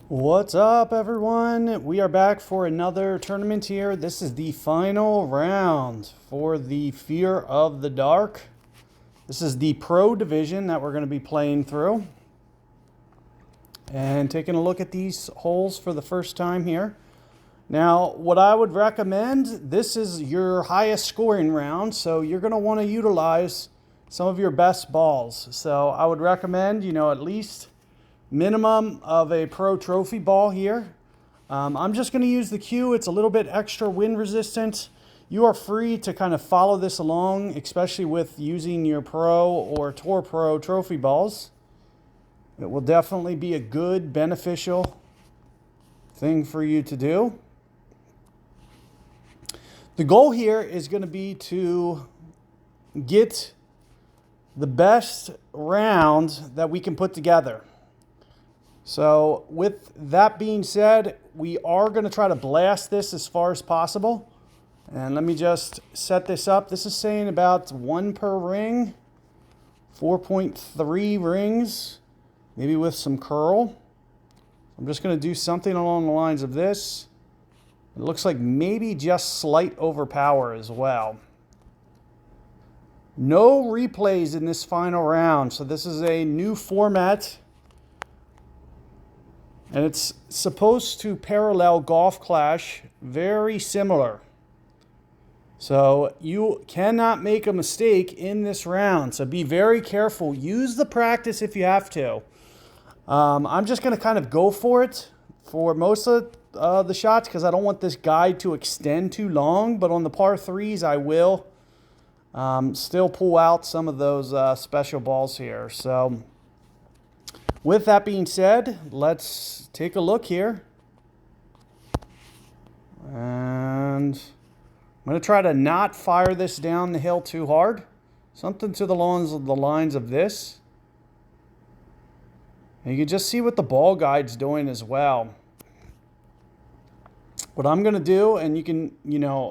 What's up, everyone? We are back for another tournament here. This is the final round for the Fear of the Dark. This is the pro division that we're going to be playing through. And taking a look at these holes for the first time here. Now, what I would recommend, this is your highest scoring round, so you're going to want to utilize some of your best balls. So I would recommend, at least minimum of a pro trophy ball here. I'm just going to use the Q. It's a little bit extra wind resistant. You are free to kind of follow this along, especially with using your pro or tour pro trophy balls. It will definitely be a good, beneficial thing for you to do. The goal here is going to be to get the best round that we can put together. So with that being said, we are going to try to blast this as far as possible. And let me just set this up. This is saying about 1 per ring, 4.3 rings, maybe with some curl. I'm just going to do something along the lines of this. It looks like maybe just slight overpower as well. No replays in this final round. So this is a new format. And it's supposed to parallel Golf Clash, very similar. So you cannot make a mistake in this round. So be very careful. Use the practice if you have to. I'm just going to kind of go for it for most of the shots because I don't want this guide to extend too long. But on the par threes, I will still pull out some of those special balls here. So with that being said, let's take a look here. And I'm going to try to not fire this down the hill too hard. Something to the lines of this. And you can just see what the ball guide's doing as well. What I'm going to do, and you can,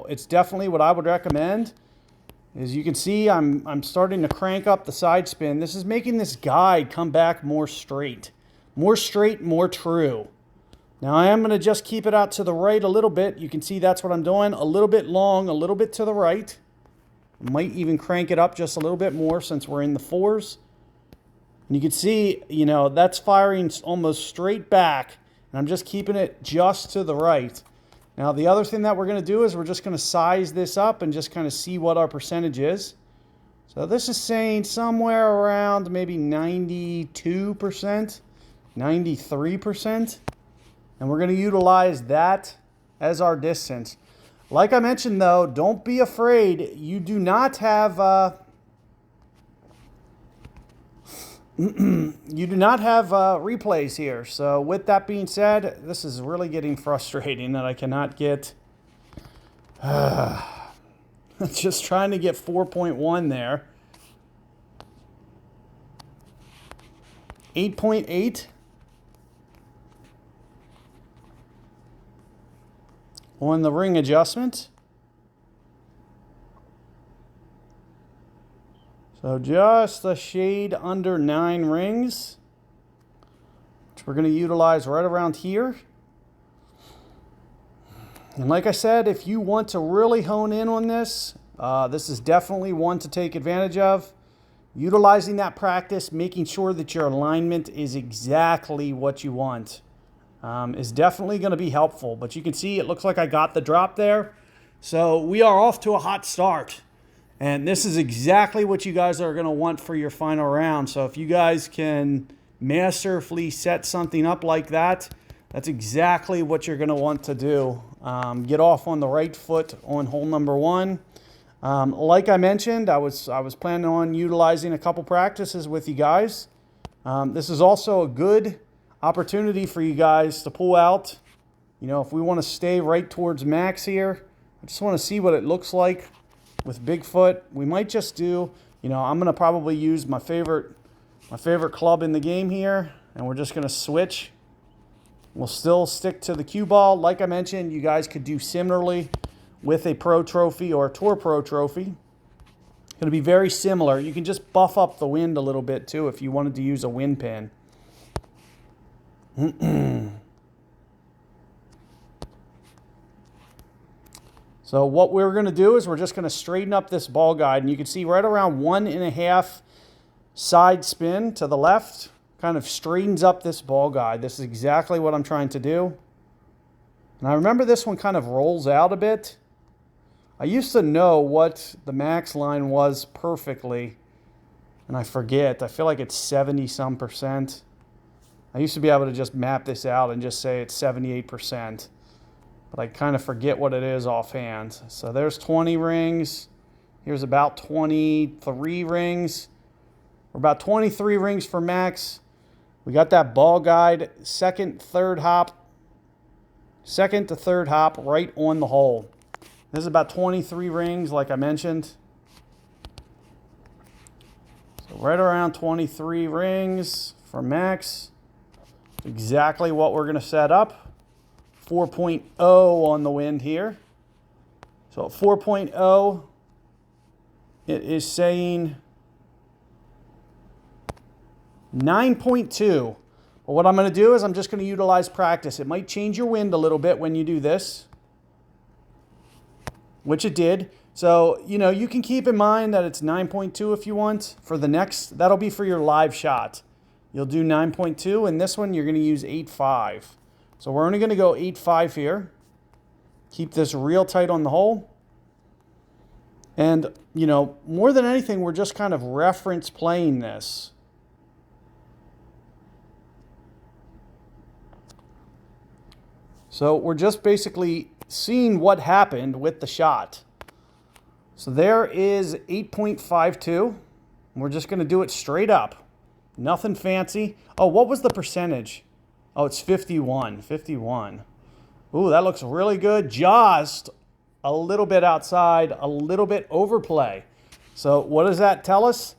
it's definitely what I would recommend. As you can see, I'm starting to crank up the side spin. This is making this guide come back more straight, more true. Now I am going to just keep it out to the right a little bit. You can see that's what I'm doing. A little bit long, a little bit to the right. Might even crank it up just a little bit more since we're in the fours. And you can see, that's firing almost straight back. And I'm just keeping it just to the right. Now, the other thing that we're going to do is we're just going to size this up and just kind of see what our percentage is. So this is saying somewhere around maybe 92%, 93%. And we're going to utilize that as our distance. Like I mentioned, though, don't be afraid. You do not have... you do not have replays here. So with that being said, this is really getting frustrating that I cannot get... just trying to get 4.1 there. 8.8 on the ring adjustment. So just a shade under 9 rings, which we're going to utilize right around here. And like I said, if you want to really hone in on this, this is definitely one to take advantage of. Utilizing that practice, making sure that your alignment is exactly what you want, is definitely going to be helpful. But you can see it looks like I got the drop there. So we are off to a hot start. And this is exactly what you guys are going to want for your final round. So if you guys can masterfully set something up like that, that's exactly what you're going to want to do. Get off on the right foot on hole number 1. Like I mentioned, I was planning on utilizing a couple practices with you guys. This is also a good opportunity for you guys to pull out. If we want to stay right towards max here, I just want to see what it looks like. With Bigfoot, we might just do, I'm going to probably use my favorite club in the game here, and we're just going to switch. We'll still stick to the cue ball. Like I mentioned, you guys could do similarly with a pro trophy or a tour pro trophy. It's going to be very similar. You can just buff up the wind a little bit too if you wanted to use a wind pin. So what we're going to do is we're just going to straighten up this ball guide. And you can see right around 1.5 side spin to the left kind of straightens up this ball guide. This is exactly what I'm trying to do. And I remember this one kind of rolls out a bit. I used to know what the max line was perfectly, and I forget. I feel like it's 70-some%. I used to be able to just map this out and just say it's 78%, but I kind of forget what it is offhand. So there's 20 rings. Here's about 23 rings. We're about 23 rings for max. We got that ball guide, second to third hop right on the hole. This is about 23 rings, like I mentioned. So right around 23 rings for max. Exactly what we're going to set up. 4.0 on the wind here. So at 4.0, it is saying 9.2. Well, what I'm going to do is I'm just going to utilize practice. It might change your wind a little bit when you do this, which it did. So, you can keep in mind that it's 9.2 if you want. For the next, that'll be for your live shot. You'll do 9.2, and this one you're going to use 8.5. So we're only going to go 8.5 here. Keep this real tight on the hole. And, more than anything, we're just kind of reference playing this. So we're just basically seeing what happened with the shot. So there is 8.52. We're just going to do it straight up. Nothing fancy. Oh, what was the percentage? Oh, it's 51. 51. Ooh, that looks really good. Just a little bit outside, a little bit overplay. So what does that tell us?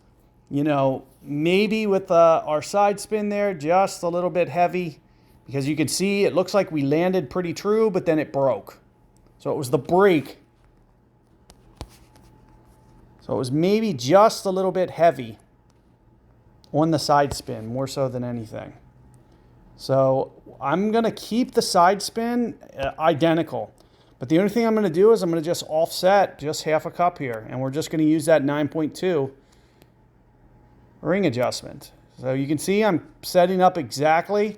Maybe with our side spin there, just a little bit heavy. Because you can see it looks like we landed pretty true, but then it broke. So it was the break. So it was maybe just a little bit heavy on the side spin, more so than anything. So I'm going to keep the side spin identical. But the only thing I'm going to do is I'm going to just offset just half a cup here. And we're just going to use that 9.2 ring adjustment. So you can see I'm setting up exactly.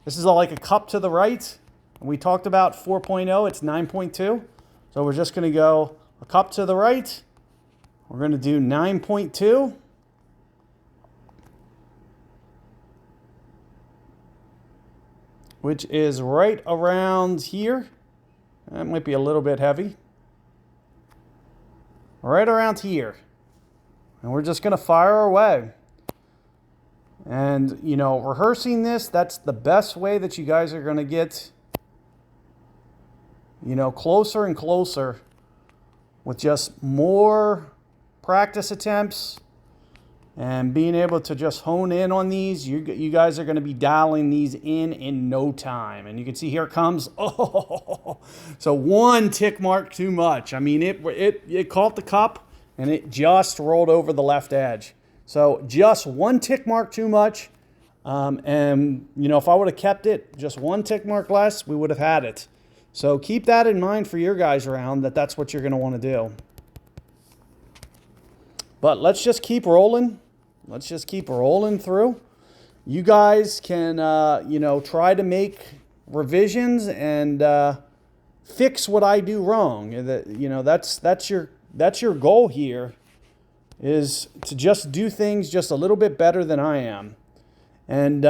This is like a cup to the right. We talked about 4.0, it's 9.2. So we're just going to go a cup to the right. We're going to do 9.2. Which is right around here. That might be a little bit heavy. Right around here. And we're just going to fire away. And, rehearsing this, that's the best way that you guys are going to get, closer and closer with just more practice attempts and being able to just hone in on these. You guys are going to be dialing these in no time. And you can see here it comes. Oh, so one tick mark too much. I mean, it caught the cup and it just rolled over the left edge. So just one tick mark too much. And, if I would have kept it just one tick mark less, we would have had it. So keep that in mind for your guys' round, that's what you're going to want to do. But let's just keep rolling. Let's just keep rolling through. You guys can, try to make revisions and fix what I do wrong. That's your goal here, is to just do things just a little bit better than I am. And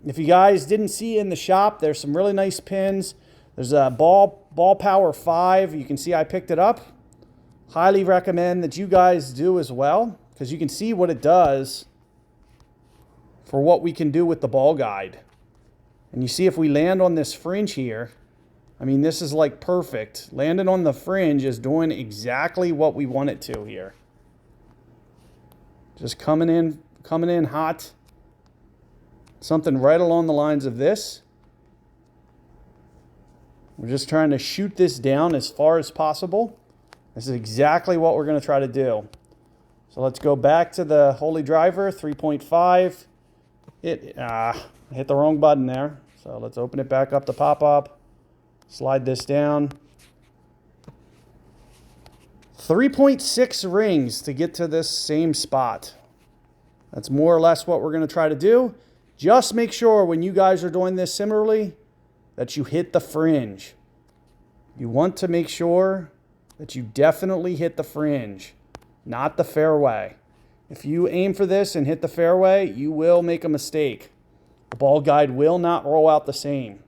if you guys didn't see in the shop, there's some really nice pins. There's a ball power 5. You can see I picked it up. Highly recommend that you guys do as well, because you can see what it does for what we can do with the ball guide. And you see if we land on this fringe here, I mean, this is like perfect. Landing on the fringe is doing exactly what we want it to here. Just coming in hot. Something right along the lines of this. We're just trying to shoot this down as far as possible. This is exactly what we're going to try to do. So let's go back to the Holy Driver, 3.5. I hit the wrong button there. So let's open it back up to pop-up. Slide this down. 3.6 rings to get to this same spot. That's more or less what we're going to try to do. Just make sure when you guys are doing this similarly that you hit the fringe. You want to make sure that you definitely hit the fringe, not the fairway. If you aim for this and hit the fairway, you will make a mistake. The ball guide will not roll out the same.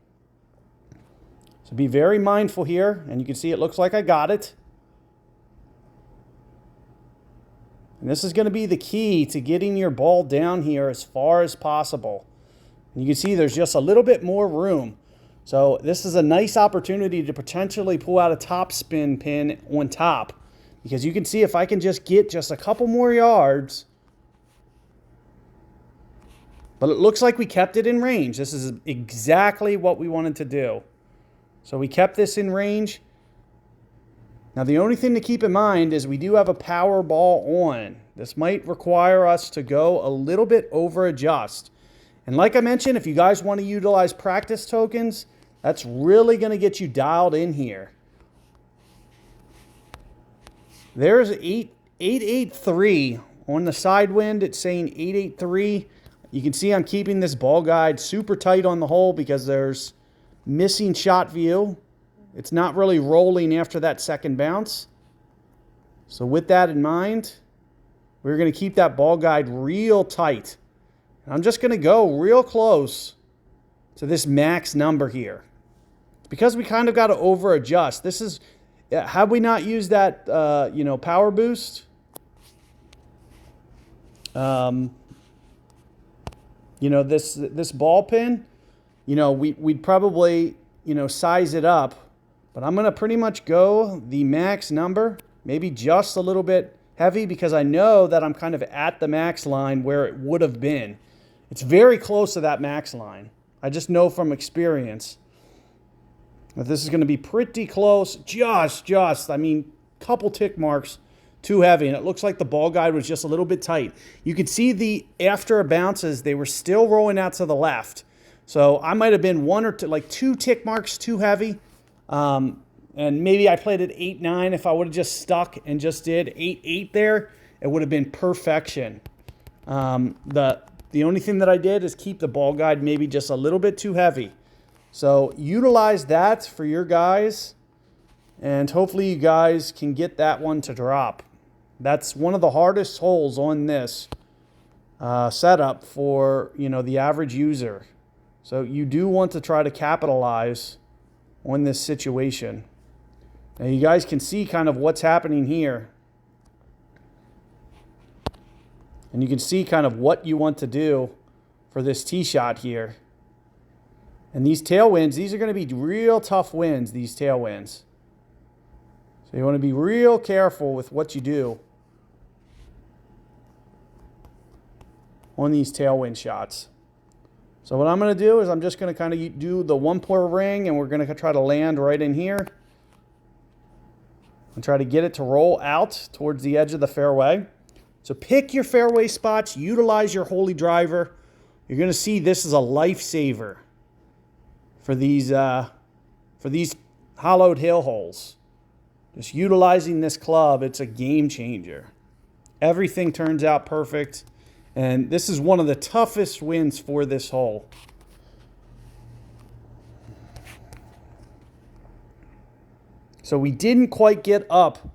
So be very mindful here, and you can see it looks like I got it. And this is going to be the key to getting your ball down here as far as possible. And you can see there's just a little bit more room. So this is a nice opportunity to potentially pull out a top spin pin on top. Because you can see if I can just get just a couple more yards. But it looks like we kept it in range. This is exactly what we wanted to do. So we kept this in range. Now the only thing to keep in mind is we do have a power ball on. This might require us to go a little bit over adjust. And like I mentioned, if you guys want to utilize practice tokens, that's really going to get you dialed in here. There's 883 on the side wind. It's saying 883. You can see I'm keeping this ball guide super tight on the hole because there's missing shot view. It's not really rolling after that second bounce. So with that in mind, we're going to keep that ball guide real tight. And I'm just going to go real close to this max number here. Because we kind of got to over adjust. This is, had we not used that, power boost, this ball pin, we'd probably, size it up. But I'm going to pretty much go the max number, maybe just a little bit heavy because I know that I'm kind of at the max line where it would have been. It's very close to that max line. I just know from experience that this is going to be pretty close. Couple tick marks too heavy. And it looks like the ball guide was just a little bit tight. You could see after bounces, they were still rolling out to the left. So I might have been one or two, like 2 tick marks too heavy. And maybe I played at 8-9. If I would have just stuck and just did 8-8 there, it would have been perfection. The only thing that I did is keep the ball guide maybe just a little bit too heavy. So utilize that for your guys, and hopefully you guys can get that one to drop. That's one of the hardest holes on this setup for the average user. So you do want to try to capitalize on this situation. Now you guys can see kind of what's happening here. And you can see kind of what you want to do for this tee shot here. And these tailwinds, these are going to be real tough winds, these tailwinds. So you want to be real careful with what you do on these tailwind shots. So what I'm going to do is I'm just going to kind of do the 1 ring, and we're going to try to land right in here and try to get it to roll out towards the edge of the fairway. So pick your fairway spots, utilize your holy driver. You're going to see this is a lifesaver for these hollowed hill holes. Just utilizing this club, it's a game changer. Everything turns out perfect. And this is one of the toughest winds for this hole. So we didn't quite get up,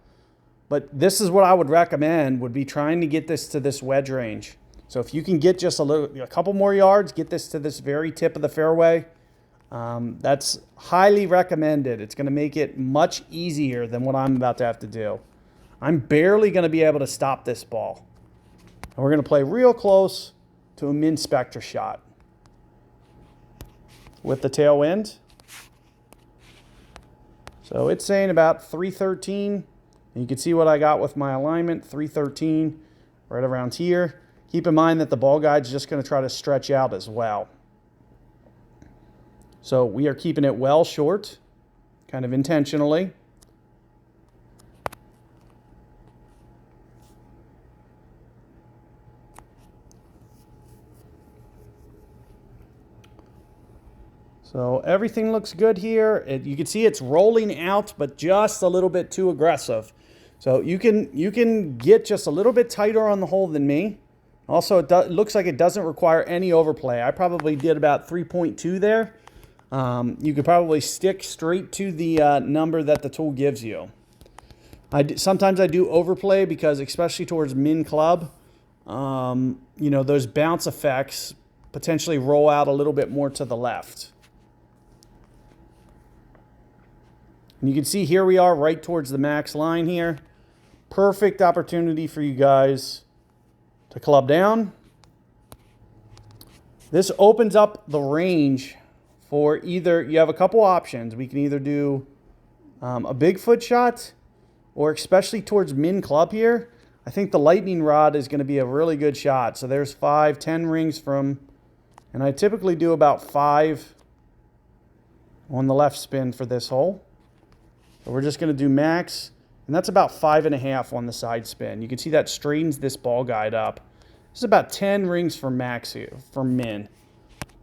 but this is what I would recommend, would be trying to get this to this wedge range. So if you can get just a couple more yards, get this to this very tip of the fairway, that's highly recommended. It's going to make it much easier than what I'm about to have to do. I'm barely going to be able to stop this ball. And we're going to play real close to a min spectre shot with the tailwind. So it's saying about 313. And you can see what I got with my alignment, 313, right around here. Keep in mind that the ball guide's just going to try to stretch out as well. So we are keeping it well short, kind of intentionally. So everything looks good here. You can see it's rolling out, but just a little bit too aggressive. So you can get just a little bit tighter on the hole than me. Also, it looks like it doesn't require any overplay. I probably did about 3.2 there. You could probably stick straight to the number that the tool gives you. Sometimes I do overplay because, especially towards min club, you know, those bounce effects potentially roll out a little bit more to the left. And you can see here we are right towards the max line here. Perfect opportunity for you guys to club down. This opens up the range for either, you have a couple options. We can either do a Bigfoot shot, or especially towards min club here, I think the lightning rod is going to be a really good shot. So there's 5, 10 rings from, and I typically do about 5 on the left spin for this hole. So we're just going to do max, and that's about 5.5 on the side spin. You can see that straightens this ball guide up. This is about 10 rings for max here, for min.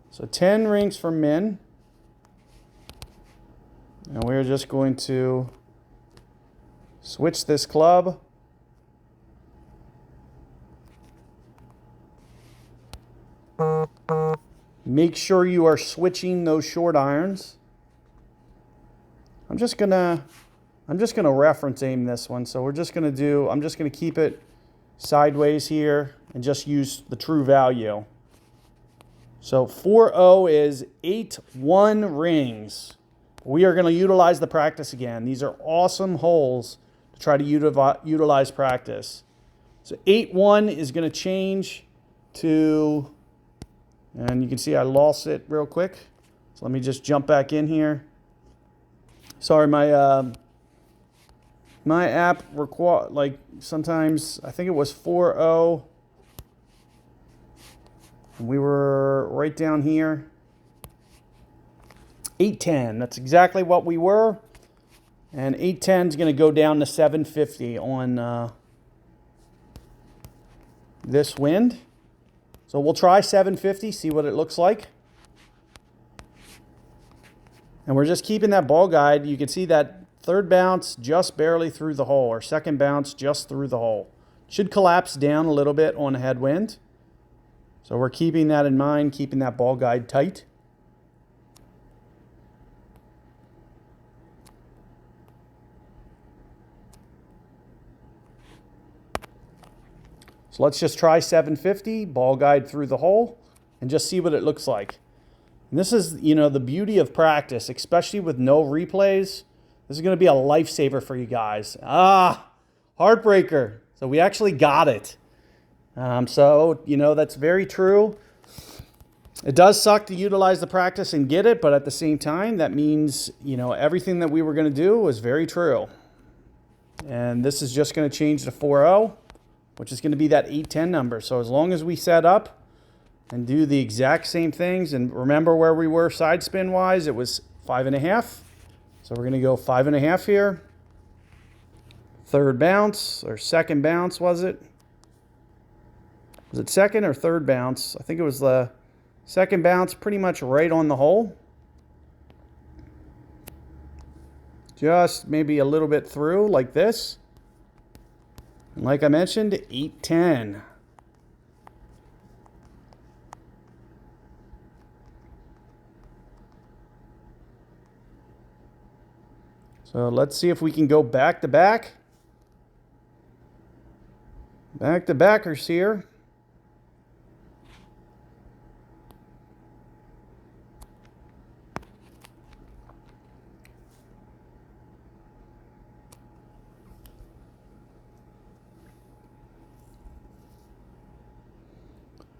So 10 rings for min. And we're just going to switch this club. Make sure you are switching those short irons. I'm just gonna reference aim this one. So I'm just gonna keep it sideways here and just use the true value. So 4-0 is 8-1 rings. We are going to utilize the practice again. These are awesome holes to try to utilize practice. So 8-1 is going to change to, and you can see I lost it real quick. So let me just jump back in here. Sorry, my app like sometimes I think it was 4-0. We were right down here. 810, that's exactly what we were. And 810 is going to go down to 750 on this wind. So we'll try 750, see what it looks like. And we're just keeping that ball guide. You can see that third bounce just barely through the hole, or second bounce just through the hole. Should collapse down a little bit on a headwind. So we're keeping that in mind, keeping that ball guide tight. So let's just try 750, ball guide through the hole, and just see what it looks like. And this is, you know, the beauty of practice, especially with no replays. This is going to be a lifesaver for you guys. Heartbreaker. So we actually got it. So, you know, that's very true. It does suck to utilize the practice and get it, but at the same time, that means, you know, everything that we were going to do was very true. And this is just going to change to 4-0, which is going to be that 8-10 number. So as long as we set up and do the exact same things, and remember where we were side spin wise, it was 5.5. So we're going to go 5.5 here. Third bounce, or second bounce, was it? Was it second or third bounce? I think it was the second bounce, pretty much right on the hole. Just maybe a little bit through, like this. And like I mentioned, 8-10. So let's see if we can go back to back. Back to backers here.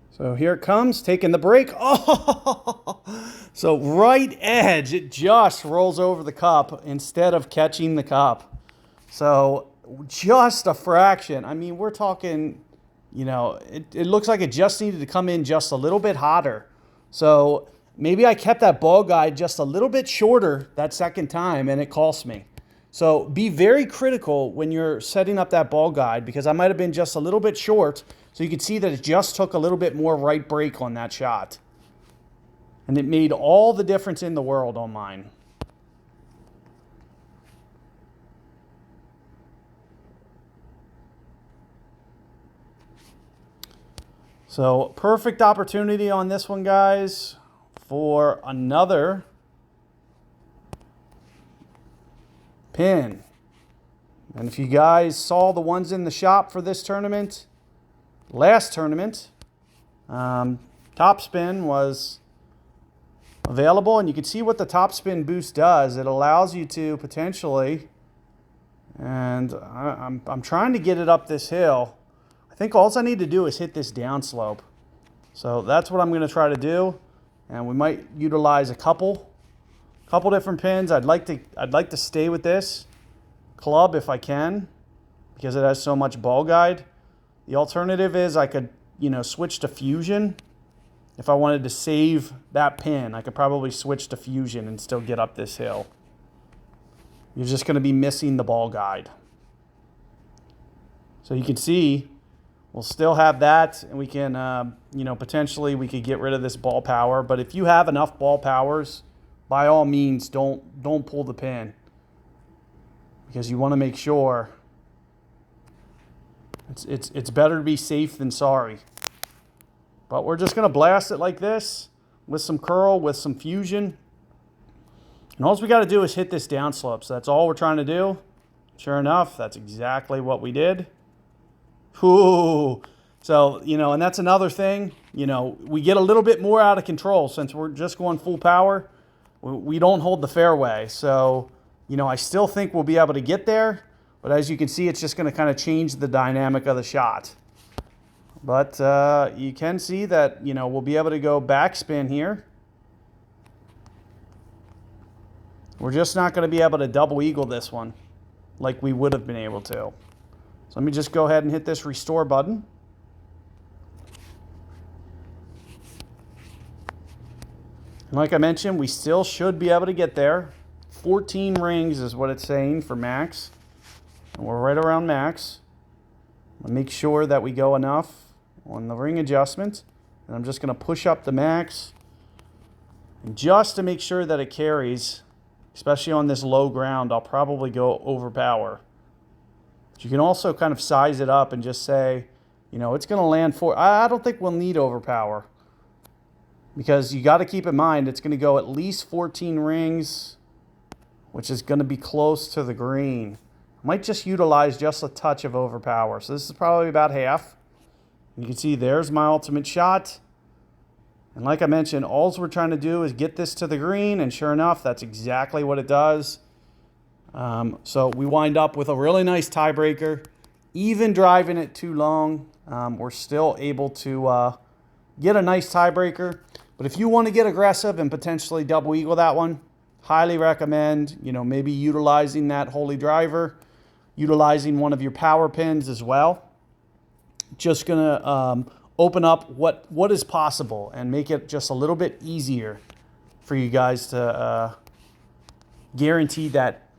So here it comes, taking the break. Oh, so right edge, it just rolls over the cup instead of catching the cup. So just a fraction. I mean, we're talking, you know, it looks like it just needed to come in just a little bit hotter. So maybe I kept that ball guide just a little bit shorter that second time and it cost me. So be very critical when you're setting up that ball guide, because I might have been just a little bit short. So you can see that it just took a little bit more right break on that shot. And it made all the difference in the world on mine. So perfect opportunity on this one, guys, for another pin. And if you guys saw the ones in the shop for this tournament, last tournament, top spin was available, and you can see what the top spin boost does. It allows you to potentially, and I'm trying to get it up this hill. I think all I need to do is hit this downslope. So that's what I'm going to try to do, and we might utilize a couple different pins. I'd like to stay with this club if I can, because it has so much ball guide. The alternative is I could, switch to fusion. If I wanted to save that pin, I could probably switch to fusion and still get up this hill. You're just going to be missing the ball guide. So you can see we'll still have that, and we can, potentially we could get rid of this ball power. But if you have enough ball powers, by all means, don't pull the pin, because you want to make sure it's better to be safe than sorry. But we're just going to blast it like this with some curl, with some fusion. And all we got to do is hit this downslope. So that's all we're trying to do. Sure enough, that's exactly what we did. Ooh. So, and that's another thing. We get a little bit more out of control since we're just going full power. We don't hold the fairway. So, I still think we'll be able to get there. But as you can see, it's just going to kind of change the dynamic of the shot. But you can see that, we'll be able to go backspin here. We're just not going to be able to double eagle this one like we would have been able to. So let me just go ahead and hit this restore button. And like I mentioned, we still should be able to get there. 14 rings is what it's saying for max. And we're right around max. I'll make sure that we go enough on the ring adjustment. And I'm just going to push up the max. And just to make sure that it carries, especially on this low ground, I'll probably go overpower. But you can also kind of size it up and just say, it's going to land for... I don't think we'll need overpower, because you got to keep in mind it's going to go at least 14 rings, which is going to be close to the green. I might just utilize just a touch of overpower. So this is probably about half. You can see there's my ultimate shot. And like I mentioned, all we're trying to do is get this to the green, and sure enough, that's exactly what it does. So we wind up with a really nice tiebreaker. Even driving it too long, we're still able to get a nice tiebreaker. But if you want to get aggressive and potentially double eagle that one, highly recommend, maybe utilizing that holy driver, utilizing one of your power pins as well. Just going to open up what is possible and make it just a little bit easier for you guys to guarantee that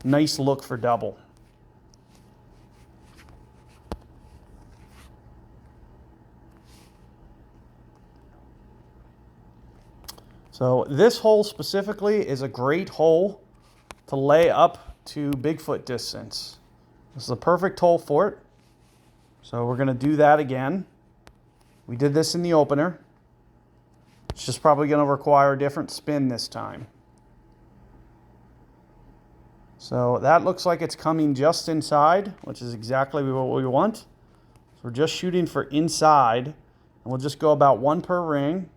nice look for double. So this hole specifically is a great hole to lay up to Bigfoot distance. This is a perfect hole for it. So we're going to do that again. We did this in the opener. It's just probably going to require a different spin this time. So that looks like it's coming just inside, which is exactly what we want. So we're just shooting for inside, and we'll just go about one per ring.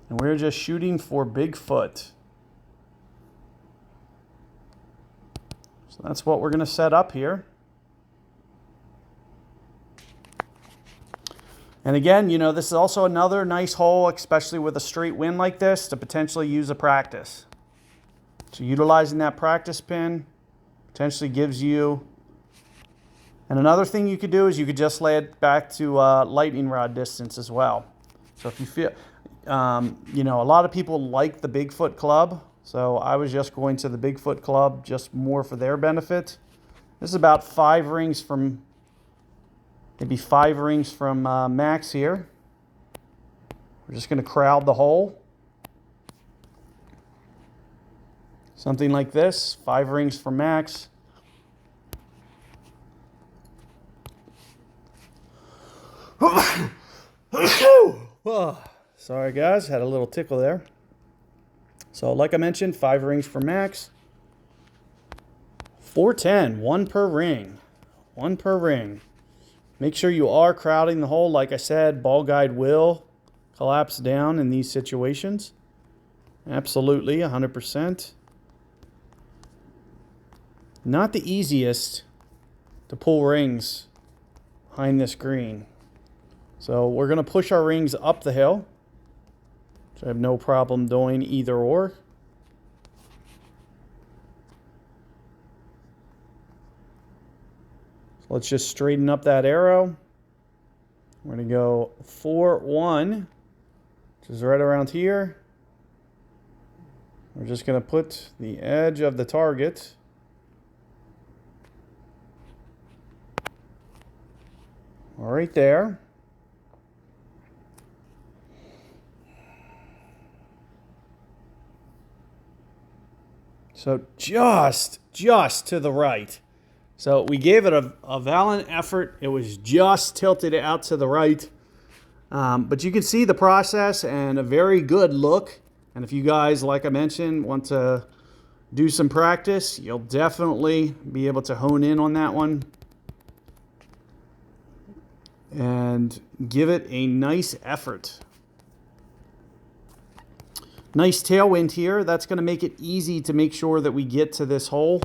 And we're just shooting for Bigfoot. So that's what we're going to set up here. And again, this is also another nice hole, especially with a straight wind like this, to potentially use a practice. So utilizing that practice pin potentially gives you... And another thing you could do is you could just lay it back to lightning rod distance as well. So if you feel... a lot of people like the Bigfoot club, so I was just going to the Bigfoot club just more for their benefit. This is about 5 rings from, maybe 5 rings from max here. We're just going to crowd the hole. Something like this, 5 rings for max. Oh, sorry guys, had a little tickle there. So like I mentioned, 5 rings for max. 410, 1 per ring. 1 per ring. Make sure you are crowding the hole. Like I said, ball guide will collapse down in these situations. Absolutely, 100%. Not the easiest to pull rings behind this green. So we're going to push our rings up the hill, which I have no problem doing either or. So let's just straighten up that arrow. We're going to go 4-1, which is right around here. We're just going to put the edge of the target right there. So just to the right. So we gave it a valiant effort. It was just tilted out to the right. But you can see the process and a very good look. And if you guys, like I mentioned, want to do some practice, you'll definitely be able to hone in on that one and give it a nice effort. Nice tailwind here. That's going to make it easy to make sure that we get to this hole.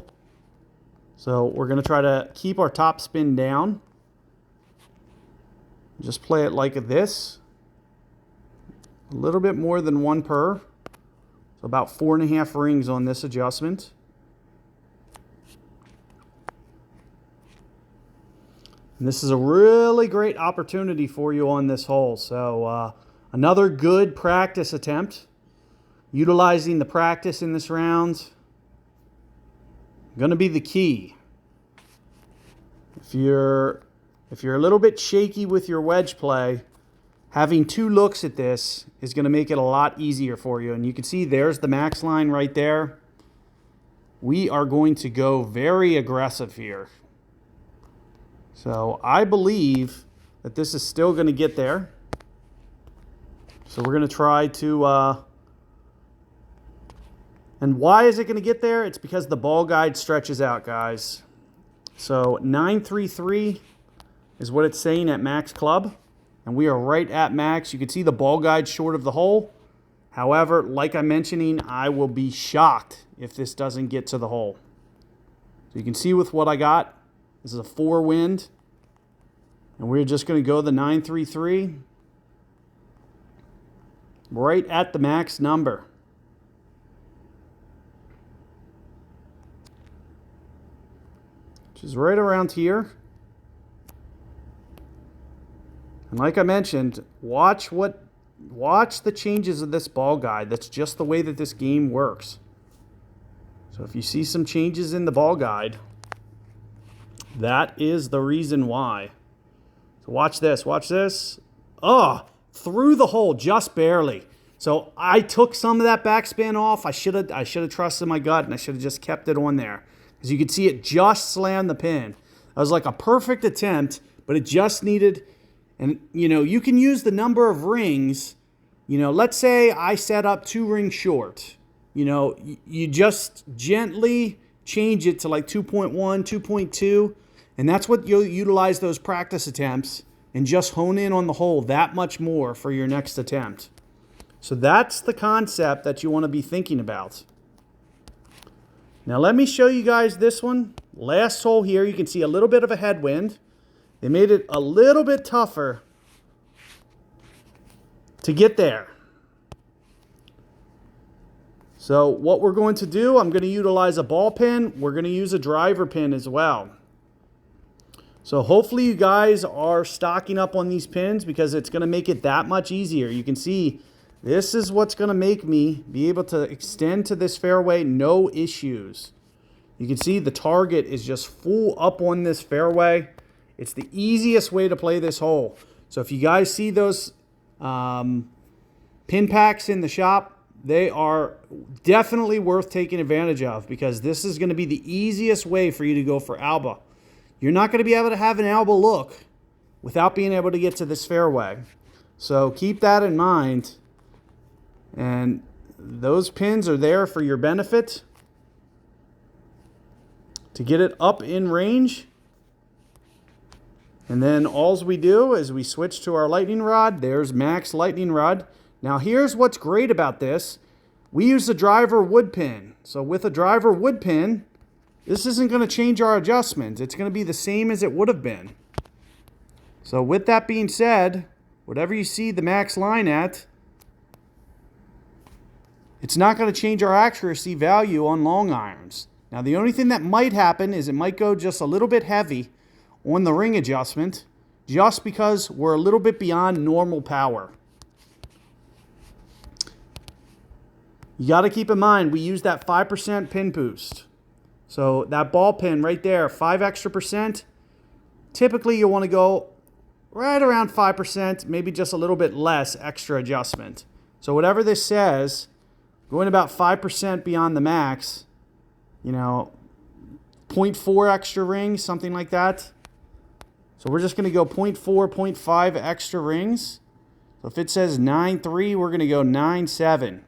So we're going to try to keep our top spin down. Just play it like this. A little bit more than 1 per. So about 4.5 rings on this adjustment. And this is a really great opportunity for you on this hole. So another good practice attempt. Utilizing the practice in this round going to be the key. If you're a little bit shaky with your wedge play, having 2 looks at this is going to make it a lot easier for you. And you can see there's the max line right there. We are going to go very aggressive here. So I believe that this is still going to get there. So we're going to try to... And why is it going to get there? It's because the ball guide stretches out, guys. So 933 is what it's saying at max club. And we are right at max. You can see the ball guide short of the hole. However, like I'm mentioning, I will be shocked if this doesn't get to the hole. So you can see with what I got, this is a 4 wind. And we're just going to go the 933 right at the max number. Which is right around here. And like I mentioned, watch the changes of this ball guide. That's just the way that this game works. So if you see some changes in the ball guide, that is the reason why. So watch this, watch this. Oh, through the hole, just barely. So I took some of that backspin off. I should have trusted my gut, and I should have just kept it on there. As you can see, it just slammed the pin. That was like a perfect attempt, but it just needed, and you know, you can use the number of rings. You know, let's say I set up 2 rings short. You know, you just gently change it to like 2.1, 2.2, and that's what you'll utilize those practice attempts and just hone in on the hole that much more for your next attempt. So that's the concept that you want to be thinking about. Now let me show you guys this one. Last hole here, you can see a little bit of a headwind. They made it a little bit tougher to get there. So what we're going to do, I'm going to utilize a ball pin. We're going to use a driver pin as well. So hopefully you guys are stocking up on these pins because it's going to make it that much easier. You can see this is what's going to make me be able to extend to this fairway, no issues. You can see the target is just full up on this fairway. It's the easiest way to play this hole. So if you guys see those pin packs in the shop, They are definitely worth taking advantage of because this is going to be the easiest way for you to go for alba. You're not going to be able to have an alba look without being able to get to this fairway. So keep that in mind. And those pins are there for your benefit to get it up in range. And then all we do is we switch to our lightning rod. There's Max lightning rod. Now here's what's great about this. We use a driver wood pin. So with a driver wood pin, this isn't going to change our adjustments. It's going to be the same as it would have been. So with that being said, whatever you see the Max line at, it's not going to change our accuracy value on long irons. Now the only thing that might happen is it might go just a little bit heavy on the ring adjustment just because we're a little bit beyond normal power. You got to keep in mind we use that 5% pin boost. So that ball pin right there, 5 extra percent. Typically you want to go right around 5%, maybe just a little bit less extra adjustment. So whatever this says, going about 5% beyond the max, you know, 0.4 extra rings, something like that. So we're just going to go 0.4, 0.5 extra rings. So if it says 9.3, we're going to go 9.7.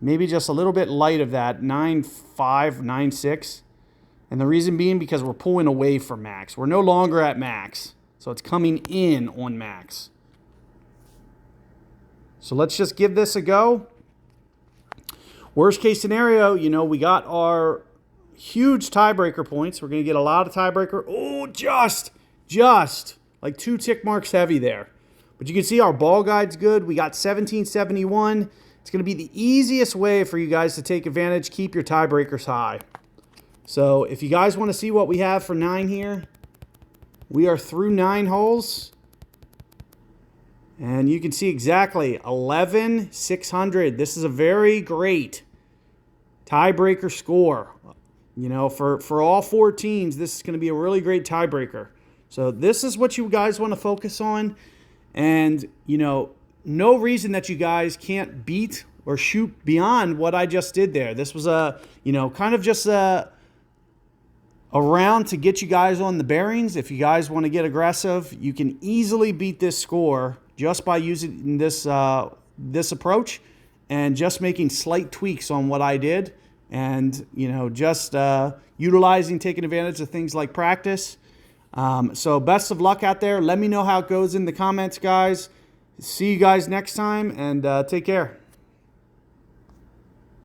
Maybe just a little bit light of that, 9.5, 9.6. And the reason being because we're pulling away from max. We're no longer at max. So it's coming in on max. So let's just give this a go. Worst case scenario, you know, we got our huge tiebreaker points. We're going to get a lot of tiebreaker. Oh, just like 2 tick marks heavy there. But you can see our ball guide's good. We got 1771. It's going to be the easiest way for you guys to take advantage. Keep your tiebreakers high. So if you guys want to see what we have for 9 here, we are through 9 holes. And you can see exactly 11,600. This is a very great tiebreaker score. You know, for all 4 teams, this is going to be a really great tiebreaker. So this is what you guys want to focus on. And, you know, no reason that you guys can't beat or shoot beyond what I just did there. This was a, you know, kind of just a round to get you guys on the bearings. If you guys want to get aggressive, you can easily beat this score just by using this this approach and just making slight tweaks on what I did, and you know, just utilizing, taking advantage of things like practice. So best of luck out there. Let me know how it goes in the comments, guys. See you guys next time, and take care.